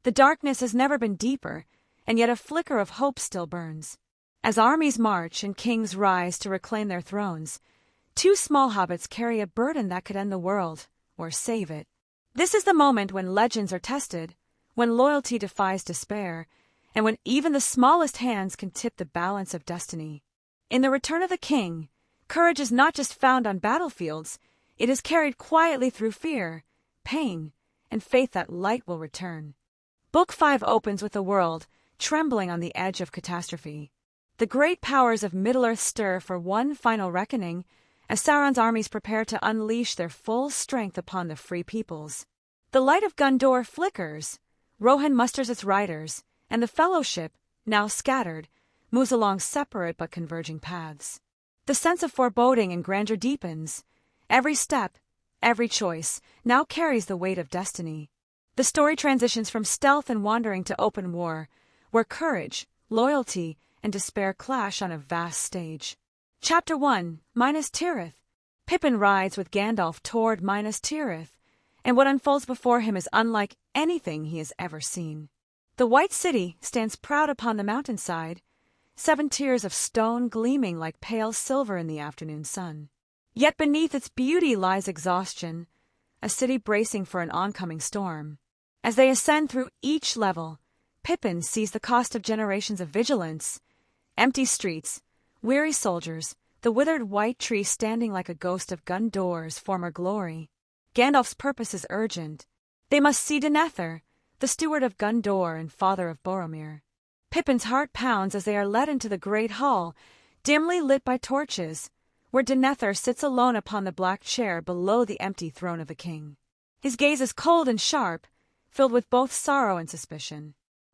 The darkness has never been deeper, and yet a flicker of hope still burns. As armies march and kings rise to reclaim their thrones, two small hobbits carry a burden that could end the world, or save it. This is the moment when legends are tested, when loyalty defies despair, and when even the smallest hands can tip the balance of destiny. In The Return of the King, courage is not just found on battlefields, it is carried quietly through fear, pain, and faith that light will return. Book 5 opens with the world trembling on the edge of catastrophe. The great powers of Middle-earth stir for one final reckoning as Sauron's armies prepare to unleash their full strength upon the free peoples. The light of Gondor flickers, Rohan musters its riders, and the Fellowship, now scattered, moves along separate but converging paths. The sense of foreboding and grandeur deepens. Every step, every choice, now carries the weight of destiny. The story transitions from stealth and wandering to open war, where courage, loyalty, and despair clash on a vast stage. Chapter 1, Minas Tirith. Pippin rides with Gandalf toward Minas Tirith, and what unfolds before him is unlike anything he has ever seen. The White City stands proud upon the mountainside, 7 tiers of stone gleaming like pale silver in the afternoon sun. Yet beneath its beauty lies exhaustion, a city bracing for an oncoming storm. As they ascend through each level, Pippin sees the cost of generations of vigilance, empty streets, weary soldiers, the withered white tree standing like a ghost of Gondor's former glory. Gandalf's purpose is urgent. They must see Denethor, the steward of Gondor and father of Boromir. Pippin's heart pounds as they are led into the great hall, dimly lit by torches, where Denethor sits alone upon the black chair below the empty throne of the king. His gaze is cold and sharp, filled with both sorrow and suspicion.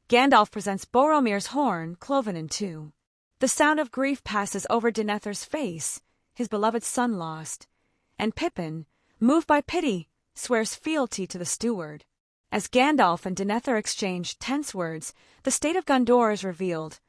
Gandalf presents Boromir's horn, cloven in two. The sound of grief passes over Denethor's face, his beloved son lost, and Pippin, moved by pity, swears fealty to the steward. As Gandalf and Denethor exchange tense words, the state of Gondor is revealed.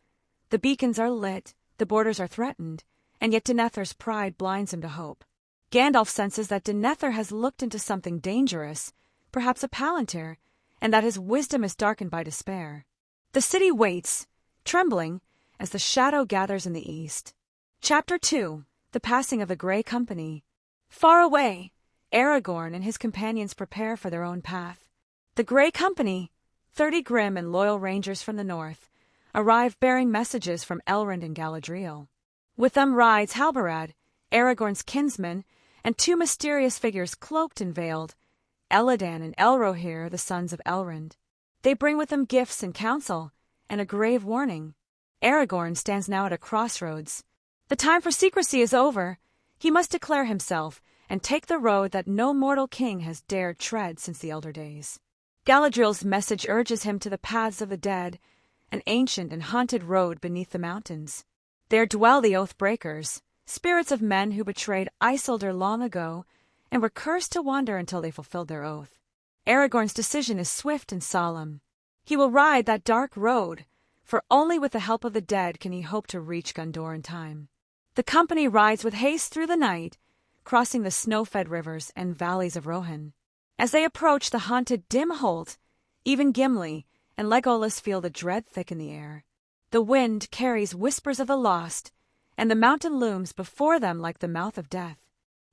The beacons are lit, the borders are threatened, and yet Denethor's pride blinds him to hope. Gandalf senses that Denethor has looked into something dangerous, perhaps a Palantir, and that his wisdom is darkened by despair. The city waits, trembling, as the shadow gathers in the east. Chapter 2, The Passing of the Grey Company. Far away, Aragorn and his companions prepare for their own path. The Grey Company, 30 grim and loyal rangers from the north, arrive bearing messages from Elrond and Galadriel. With them rides Halbarad, Aragorn's kinsman, and 2 mysterious figures cloaked and veiled, Elladan and Elrohir, the sons of Elrond. They bring with them gifts and counsel, and a grave warning. Aragorn stands now at a crossroads. The time for secrecy is over. He must declare himself, and take the road that no mortal king has dared tread since the elder days. Galadriel's message urges him to the paths of the dead, an ancient and haunted road beneath the mountains. There dwell the Oath-breakers, spirits of men who betrayed Isildur long ago, and were cursed to wander until they fulfilled their oath. Aragorn's decision is swift and solemn. He will ride that dark road, for only with the help of the dead can he hope to reach Gondor in time. The company rides with haste through the night, crossing the snow-fed rivers and valleys of Rohan. As they approach the haunted Dim Holt, even Gimli and Legolas feel the dread thick in the air. The wind carries whispers of the lost, and the mountain looms before them like the mouth of death.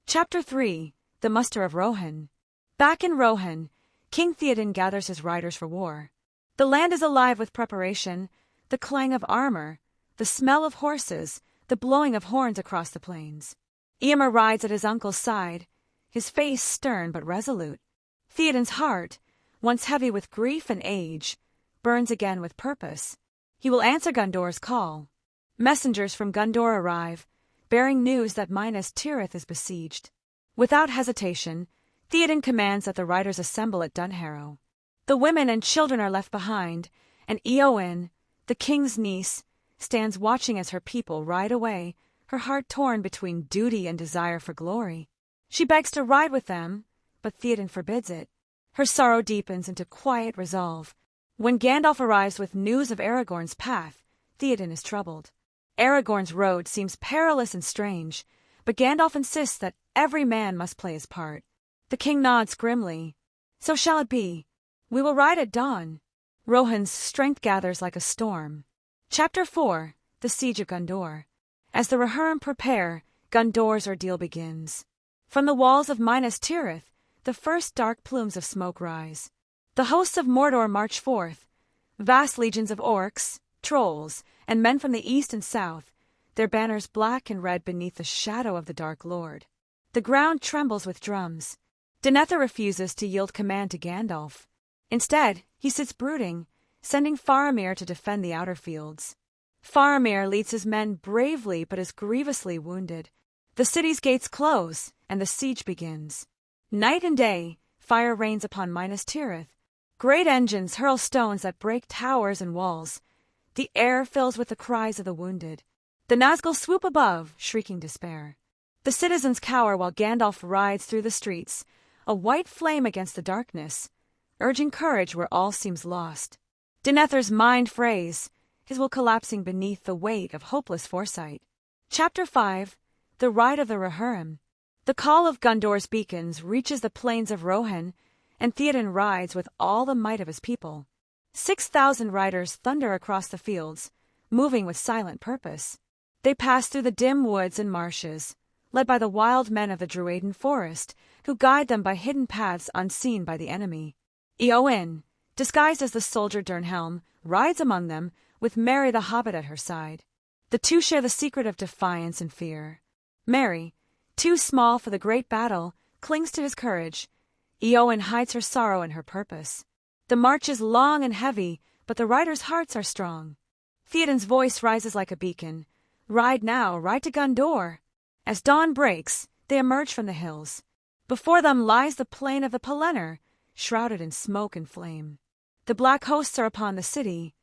Chapter 3, The Muster of Rohan. Back in Rohan, King Theoden gathers his riders for war. The land is alive with preparation, the clang of armor, the smell of horses, the blowing of horns across the plains. Eomer rides at his uncle's side, his face stern but resolute. Theoden's heart, once heavy with grief and age, burns again with purpose. He will answer Gondor's call. Messengers from Gondor arrive, bearing news that Minas Tirith is besieged. Without hesitation, Theoden commands that the riders assemble at Dunharrow. The women and children are left behind, and Eowyn, the king's niece, stands watching as her people ride away, her heart torn between duty and desire for glory. She begs to ride with them, but Theoden forbids it. Her sorrow deepens into quiet resolve. When Gandalf arrives with news of Aragorn's path, Theoden is troubled. Aragorn's road seems perilous and strange, but Gandalf insists that every man must play his part. The king nods grimly. So shall it be. We will ride at dawn. Rohan's strength gathers like a storm. Chapter 4. The Siege of Gondor. As the Rohirrim prepare, Gondor's ordeal begins. From the walls of Minas Tirith, the first dark plumes of smoke rise. The hosts of Mordor march forth, vast legions of orcs, trolls, and men from the east and south, their banners black and red beneath the shadow of the Dark Lord. The ground trembles with drums. Denethor refuses to yield command to Gandalf. Instead, he sits brooding, sending Faramir to defend the outer fields. Faramir leads his men bravely but is grievously wounded. The city's gates close, and the siege begins. Night and day, fire rains upon Minas Tirith. Great engines hurl stones that break towers and walls. The air fills with the cries of the wounded. The Nazgûl swoop above, shrieking despair. The citizens cower while Gandalf rides through the streets, a white flame against the darkness, urging courage where all seems lost. Denethor's mind frays, his will collapsing beneath the weight of hopeless foresight. Chapter 5. The Ride of the Rohirrim. The call of Gondor's beacons reaches the plains of Rohan, and Theoden rides with all the might of his people. 6,000 riders thunder across the fields, moving with silent purpose. They pass through the dim woods and marshes, led by the wild men of the Druadan forest, who guide them by hidden paths unseen by the enemy. Eowyn, disguised as the soldier Durnhelm, rides among them, with Merry the Hobbit at her side. The two share the secret of defiance and fear. Merry, too small for the great battle, clings to his courage. Eowyn hides her sorrow in her purpose. The march is long and heavy, but the riders' hearts are strong. Theoden's voice rises like a beacon. Ride now, ride to Gondor. As dawn breaks, they emerge from the hills. Before them lies the plain of the Pelennor, shrouded in smoke and flame. The black hosts are upon the city.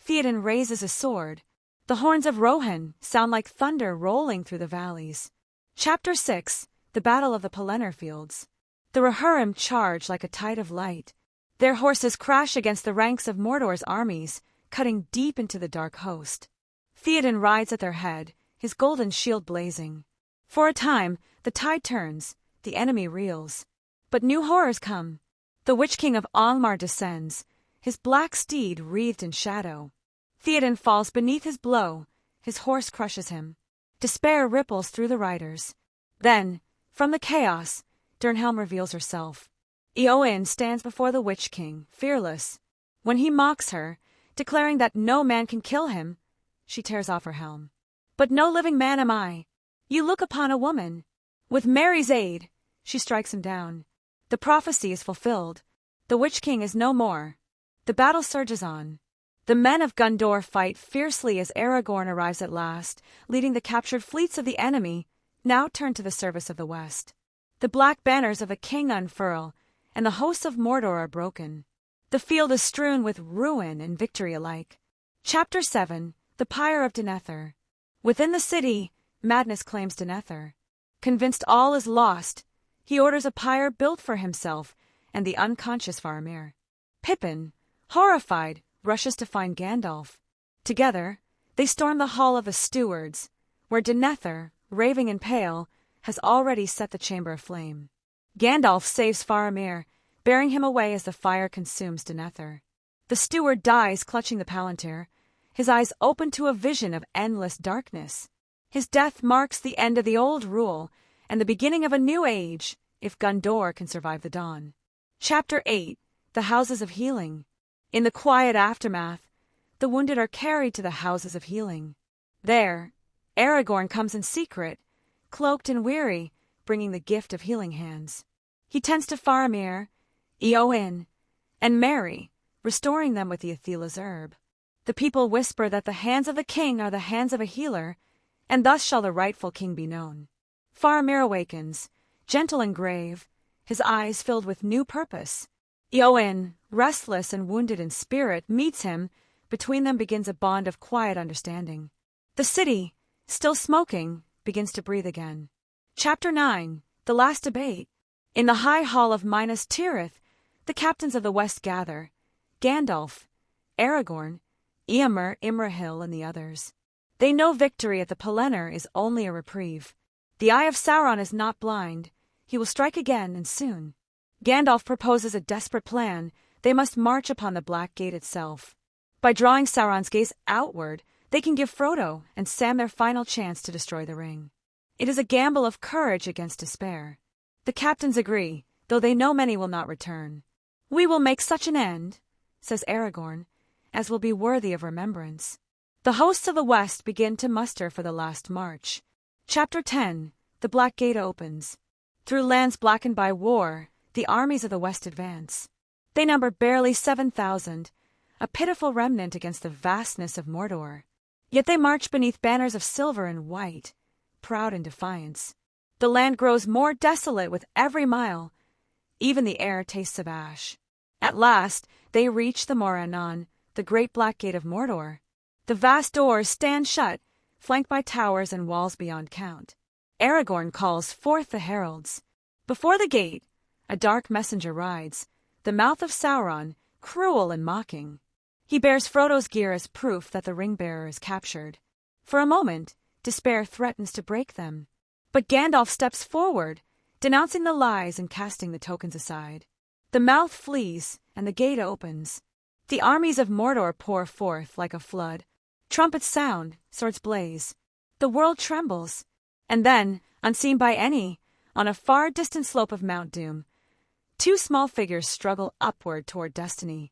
Theoden raises his sword. The horns of Rohan sound like thunder rolling through the valleys. Chapter 6. The Battle of the Pelennor Fields. The Rohirrim charge like a tide of light. Their horses crash against the ranks of Mordor's armies, cutting deep into the dark host. Theoden rides at their head, his golden shield blazing. For a time, the tide turns, the enemy reels. But new horrors come. The Witch King of Angmar descends, his black steed wreathed in shadow. Theoden falls beneath his blow, his horse crushes him. Despair ripples through the riders. Then, from the chaos, Durnhelm reveals herself. Eowyn stands before the Witch King, fearless. When he mocks her, declaring that no man can kill him, she tears off her helm. But no living man am I. You look upon a woman. With Merry's aid, she strikes him down. The prophecy is fulfilled. The Witch King is no more. The battle surges on. The men of Gondor fight fiercely as Aragorn arrives at last, leading the captured fleets of the enemy, now turned to the service of the West. The black banners of a king unfurl, and the hosts of Mordor are broken. The field is strewn with ruin and victory alike. Chapter 7. The Pyre of Denethor. Within the city, madness claims Denethor. Convinced all is lost, he orders a pyre built for himself and the unconscious Faramir. Pippin, horrified, rushes to find Gandalf. Together, they storm the Hall of the Stewards, where Denethor, raving and pale, has already set the chamber aflame. Gandalf saves Faramir, bearing him away as the fire consumes Denethor. The steward dies clutching the palantir, his eyes open to a vision of endless darkness. His death marks the end of the old rule and the beginning of a new age, if Gondor can survive the dawn. Chapter 8. The Houses of Healing. In the quiet aftermath, the wounded are carried to the Houses of Healing. There, Aragorn comes in secret, cloaked and weary, bringing the gift of healing hands. He tends to Faramir, Eowyn, and Merry, restoring them with the Athela's herb. The people whisper that the hands of the king are the hands of a healer, and thus shall the rightful king be known. Faramir awakens, gentle and grave, his eyes filled with new purpose. Eowyn, restless and wounded in spirit, meets him. Between them begins a bond of quiet understanding. The city, still smoking, begins to breathe again. Chapter 9. The Last Debate. In the high hall of Minas Tirith, the captains of the West gather. Gandalf, Aragorn, Eomer, Imrahil, and the others. They know victory at the Pelennor is only a reprieve. The eye of Sauron is not blind. He will strike again, and soon. Gandalf proposes a desperate plan, they must march upon the Black Gate itself. By drawing Sauron's gaze outward, they can give Frodo and Sam their final chance to destroy the ring. It is a gamble of courage against despair. The captains agree, though they know many will not return. "We will make such an end," says Aragorn, "as will be worthy of remembrance." The hosts of the West begin to muster for the last march. Chapter 10. The Black Gate opens. Through lands blackened by war, the armies of the West advance. They number barely 7,000, a pitiful remnant against the vastness of Mordor. Yet they march beneath banners of silver and white, proud in defiance. The land grows more desolate with every mile. Even the air tastes of ash. At last, they reach the Morannon, the great Black Gate of Mordor. The vast doors stand shut, flanked by towers and walls beyond count. Aragorn calls forth the heralds. Before the gate, a dark messenger rides, the mouth of Sauron, cruel and mocking. He bears Frodo's gear as proof that the ring-bearer is captured. For a moment, despair threatens to break them. But Gandalf steps forward, denouncing the lies and casting the tokens aside. The mouth flees, and the gate opens. The armies of Mordor pour forth like a flood. Trumpets sound, swords blaze. The world trembles. And then, unseen by any, on a far distant slope of Mount Doom, two small figures struggle upward toward destiny.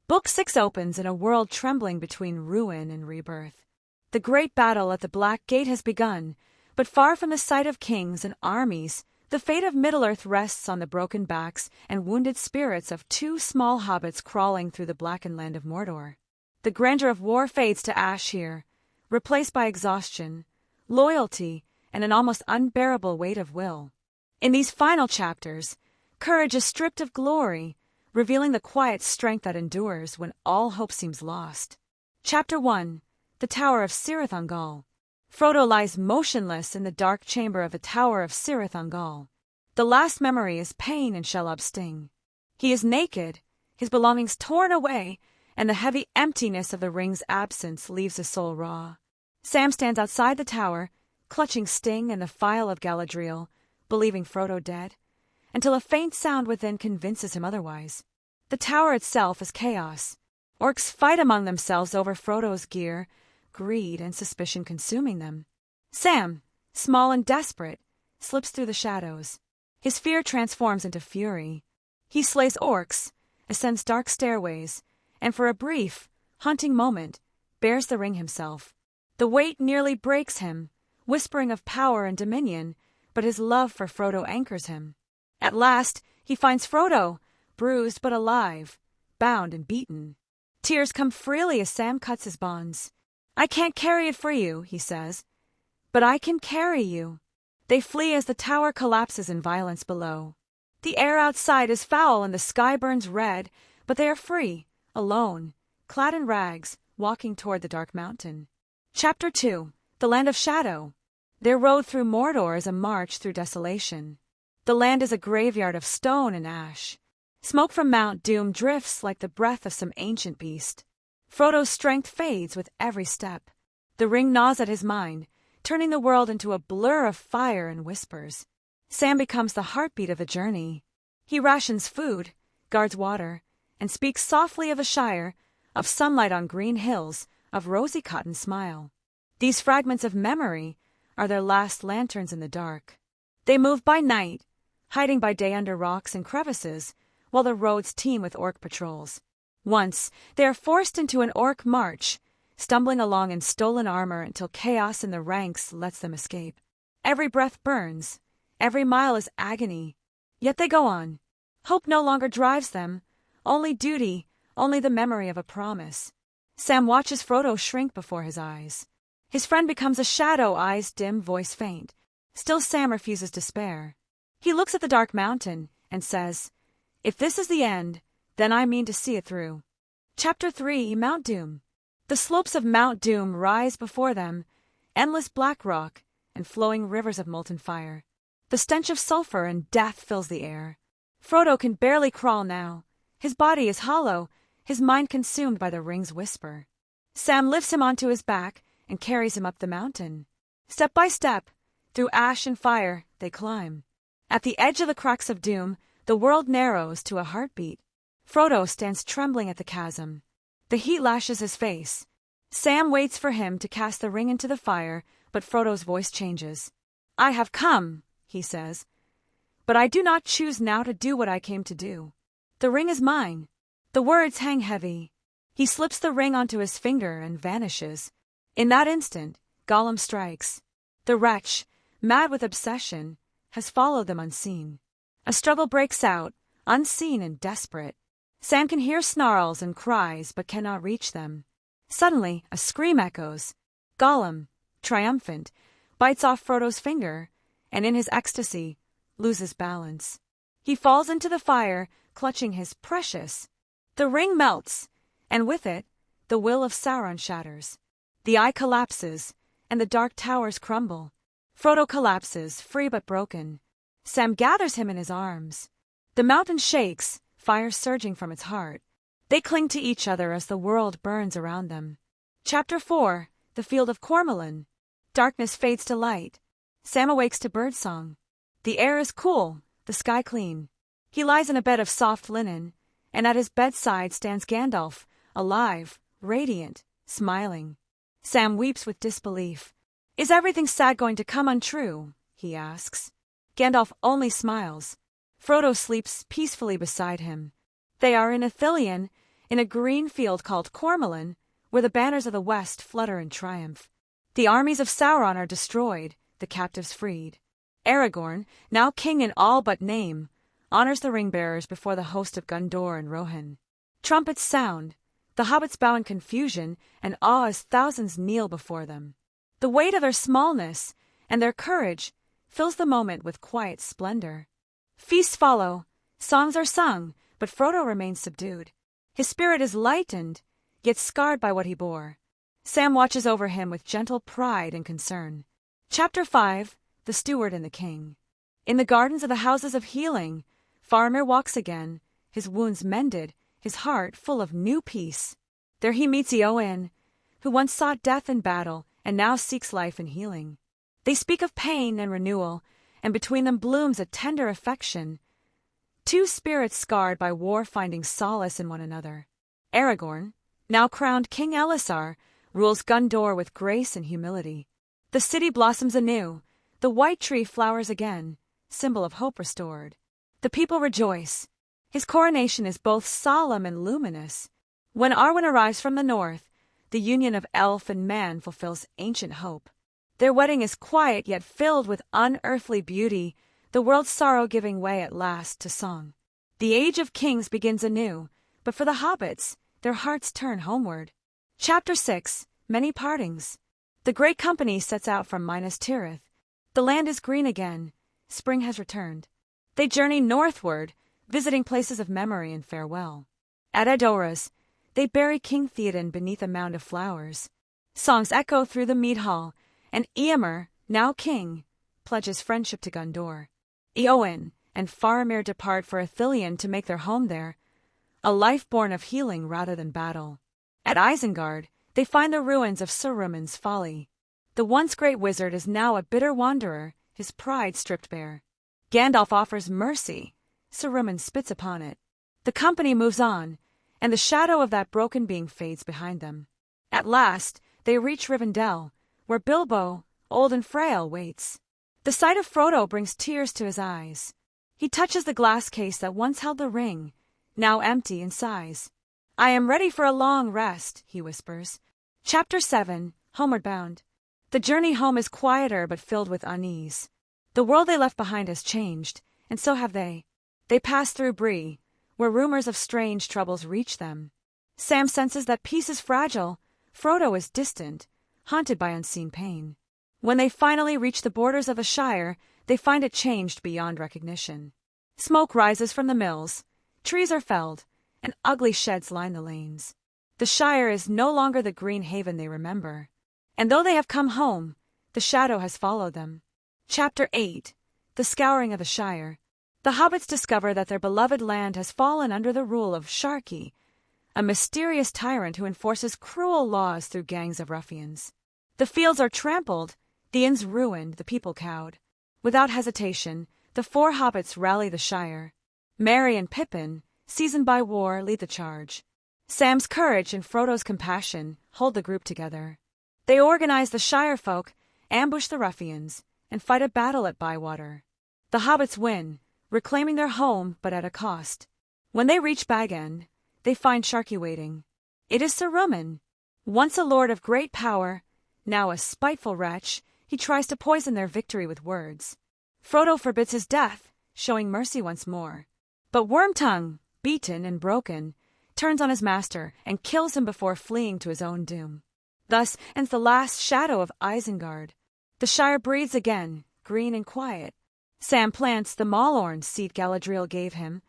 Book 6 opens in a world trembling between ruin and rebirth. The great battle at the Black Gate has begun, but far from the sight of kings and armies, the fate of Middle-earth rests on the broken backs and wounded spirits of two small hobbits crawling through the blackened land of Mordor. The grandeur of war fades to ash here, replaced by exhaustion, loyalty, and an almost unbearable weight of will. In these final chapters, courage is stripped of glory, revealing the quiet strength that endures when all hope seems lost. Chapter 1. The Tower of Cirith Ungol. Frodo lies motionless in the dark chamber of the Tower of Cirith Ungol. The last memory is pain and Shelob's sting. He is naked, his belongings torn away, and the heavy emptiness of the ring's absence leaves his soul raw. Sam stands outside the tower, clutching Sting and the phial of Galadriel, believing Frodo dead, until a faint sound within convinces him otherwise. The tower itself is chaos. Orcs fight among themselves over Frodo's gear, greed and suspicion consuming them. Sam, small and desperate, slips through the shadows. His fear transforms into fury. He slays orcs, ascends dark stairways, and for a brief, haunting moment, bears the ring himself. The weight nearly breaks him, whispering of power and dominion, but his love for Frodo anchors him. At last, he finds Frodo, bruised but alive, bound and beaten. Tears come freely as Sam cuts his bonds. "I can't carry it for you," he says, "but I can carry you." They flee as the tower collapses in violence below. The air outside is foul and the sky burns red, but they are free, alone, clad in rags, walking toward the dark mountain. Chapter 2. The Land of Shadow. Their road through Mordor is a march through desolation. The land is a graveyard of stone and ash. Smoke from Mount Doom drifts like the breath of some ancient beast. Frodo's strength fades with every step. The ring gnaws at his mind, turning the world into a blur of fire and whispers. Sam becomes the heartbeat of the journey. He rations food, guards water, and speaks softly of a shire, of sunlight on green hills, of rosy cotton smile. These fragments of memory are their last lanterns in the dark. They move by night, hiding by day under rocks and crevices, while the roads teem with orc patrols. Once, they are forced into an orc march, stumbling along in stolen armor until chaos in the ranks lets them escape. Every breath burns, every mile is agony, yet they go on. Hope no longer drives them, only duty, only the memory of a promise. Sam watches Frodo shrink before his eyes. His friend becomes a shadow, eyes dim, voice faint. Still Sam refuses despair. He looks at the dark mountain and says, "If this is the end, then I mean to see it through." Chapter 3. Mount Doom. The slopes of Mount Doom rise before them, endless black rock and flowing rivers of molten fire. The stench of sulfur and death fills the air. Frodo can barely crawl now. His body is hollow, his mind consumed by the ring's whisper. Sam lifts him onto his back and carries him up the mountain. Step by step, through ash and fire, they climb. At the edge of the cracks of doom, the world narrows to a heartbeat. Frodo stands trembling at the chasm. The heat lashes his face. Sam waits for him to cast the ring into the fire, but Frodo's voice changes. "I have come," he says, "but I do not choose now to do what I came to do. The ring is mine." The words hang heavy. He slips the ring onto his finger and vanishes. In that instant, Gollum strikes. The wretch, mad with obsession, has followed them unseen. A struggle breaks out, unseen and desperate. Sam can hear snarls and cries but cannot reach them. Suddenly, a scream echoes. Gollum, triumphant, bites off Frodo's finger, and in his ecstasy, loses balance. He falls into the fire, clutching his precious. The ring melts, and with it, the will of Sauron shatters. The eye collapses, and the dark towers crumble. Frodo collapses, free but broken. Sam gathers him in his arms. The mountain shakes, fire surging from its heart. They cling to each other as the world burns around them. Chapter 4. The Field of Cormoran. Darkness fades to light. Sam awakes to birdsong. The air is cool, the sky clean. He lies in a bed of soft linen, and at his bedside stands Gandalf, alive, radiant, smiling. Sam weeps with disbelief. "Is everything sad going to come untrue?" he asks. Gandalf only smiles. Frodo sleeps peacefully beside him. They are in Ithilien, in a green field called Cormoran, where the banners of the West flutter in triumph. The armies of Sauron are destroyed, the captives freed. Aragorn, now king in all but name, honors the ring-bearers before the host of Gondor and Rohan. Trumpets sound. The hobbits bow in confusion and awe as thousands kneel before them. The weight of their smallness and their courage fills the moment with quiet splendor. Feasts follow, songs are sung, but Frodo remains subdued. His spirit is lightened, yet scarred by what he bore. Sam watches over him with gentle pride and concern. Chapter 5. The Steward and the King. In the gardens of the Houses of Healing, Faramir walks again, his wounds mended, his heart full of new peace. There he meets Eowyn, who once sought death in battle and now seeks life in healing. They speak of pain and renewal, and between them blooms a tender affection. Two spirits scarred by war finding solace in one another. Aragorn, now crowned King Elessar, rules Gondor with grace and humility. The city blossoms anew, the white tree flowers again, symbol of hope restored. The people rejoice. His coronation is both solemn and luminous. When Arwen arrives from the north, the union of elf and man fulfills ancient hope. Their wedding is quiet yet filled with unearthly beauty, the world's sorrow giving way at last to song. The age of kings begins anew, but for the hobbits, their hearts turn homeward. Chapter 6. Many Partings. The great company sets out from Minas Tirith. The land is green again. Spring has returned. They journey northward, visiting places of memory and farewell. At Edoras, they bury King Theoden beneath a mound of flowers. Songs echo through the mead hall, and Eomer, now king, pledges friendship to Gondor. Eowyn and Faramir depart for Ithilien to make their home there, a life born of healing rather than battle. At Isengard, they find the ruins of Saruman's folly. The once great wizard is now a bitter wanderer, his pride stripped bare. Gandalf offers mercy. Saruman spits upon it. The company moves on, and the shadow of that broken being fades behind them. At last, they reach Rivendell, where Bilbo, old and frail, waits. The sight of Frodo brings tears to his eyes. He touches the glass case that once held the ring, now empty, and sighs. "I am ready for a long rest," he whispers. Chapter 7. Homeward Bound. The journey home is quieter but filled with unease. The world they left behind has changed, and so have they. They pass through Bree, where rumors of strange troubles reach them. Sam senses that peace is fragile. Frodo is distant, haunted by unseen pain. When they finally reach the borders of the Shire, they find it changed beyond recognition. Smoke rises from the mills, trees are felled, and ugly sheds line the lanes. The Shire is no longer the green haven they remember. And though they have come home, the shadow has followed them. Chapter 8. The Scouring of the Shire. The hobbits discover that their beloved land has fallen under the rule of Sharky, a mysterious tyrant who enforces cruel laws through gangs of ruffians. The fields are trampled, the inns ruined, the people cowed. Without hesitation, the four hobbits rally the Shire. Merry and Pippin, seasoned by war, lead the charge. Sam's courage and Frodo's compassion hold the group together. They organize the Shire folk, ambush the ruffians, and fight a battle at Bywater. The hobbits win, reclaiming their home but at a cost. When they reach Bag End, they find Sharky waiting. It is Sir Rumen. Once a lord of great power, now a spiteful wretch, he tries to poison their victory with words. Frodo forbids his death, showing mercy once more. But Wormtongue, beaten and broken, turns on his master and kills him before fleeing to his own doom. Thus ends the last shadow of Isengard. The Shire breathes again, green and quiet. Sam plants the Malorn seed Galadriel gave him.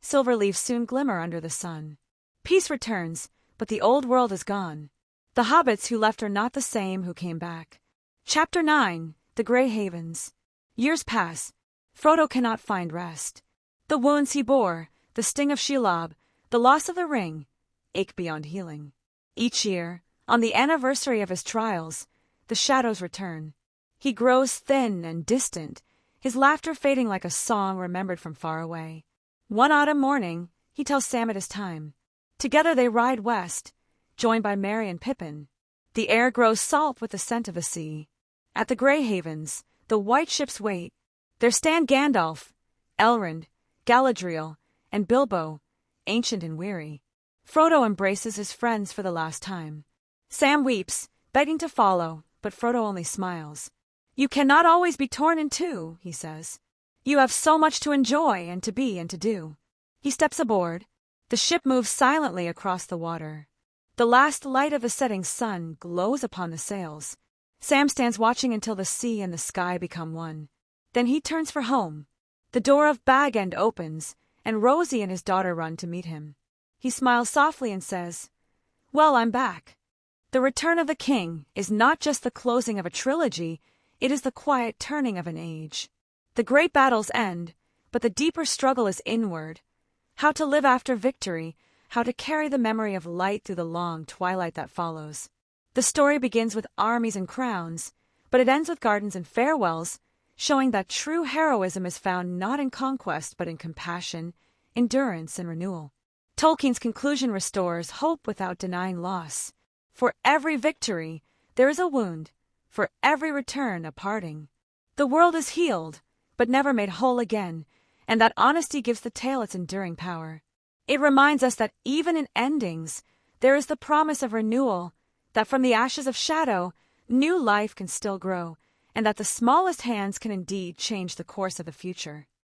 Silver leaves soon glimmer under the sun. Peace returns, but the old world is gone. The hobbits who left are not the same who came back. Chapter 9. The Grey Havens. Years pass. Frodo cannot find rest. The wounds he bore, the sting of Shelob, the loss of the ring, ache beyond healing. Each year, on the anniversary of his trials, the shadows return. He grows thin and distant, his laughter fading like a song remembered from far away. One autumn morning, he tells Sam it is time. Together they ride west, joined by Merry and Pippin. The air grows salt with the scent of the sea. At the Grey Havens, the white ships wait. There stand Gandalf, Elrond, Galadriel, and Bilbo, ancient and weary. Frodo embraces his friends for the last time. Sam weeps, begging to follow, but Frodo only smiles. "You cannot always be torn in two," he says. "You have so much to enjoy and to be and to do." He steps aboard. The ship moves silently across the water. The last light of the setting sun glows upon the sails. Sam stands watching until the sea and the sky become one. Then he turns for home. The door of Bag End opens, and Rosie and his daughter run to meet him. He smiles softly and says, "Well, I'm back." The return of the king is not just the closing of a trilogy, it is the quiet turning of an age. The great battles end, but the deeper struggle is inward. How to live after victory, how to carry the memory of light through the long twilight that follows. The story begins with armies and crowns, but it ends with gardens and farewells, showing that true heroism is found not in conquest but in compassion, endurance, and renewal. Tolkien's conclusion restores hope without denying loss. For every victory, there is a wound. For every return, a parting. The world is healed, but never made whole again, and that honesty gives the tale its enduring power. It reminds us that even in endings, there is the promise of renewal, that from the ashes of shadow, new life can still grow, and that the smallest hands can indeed change the course of the future.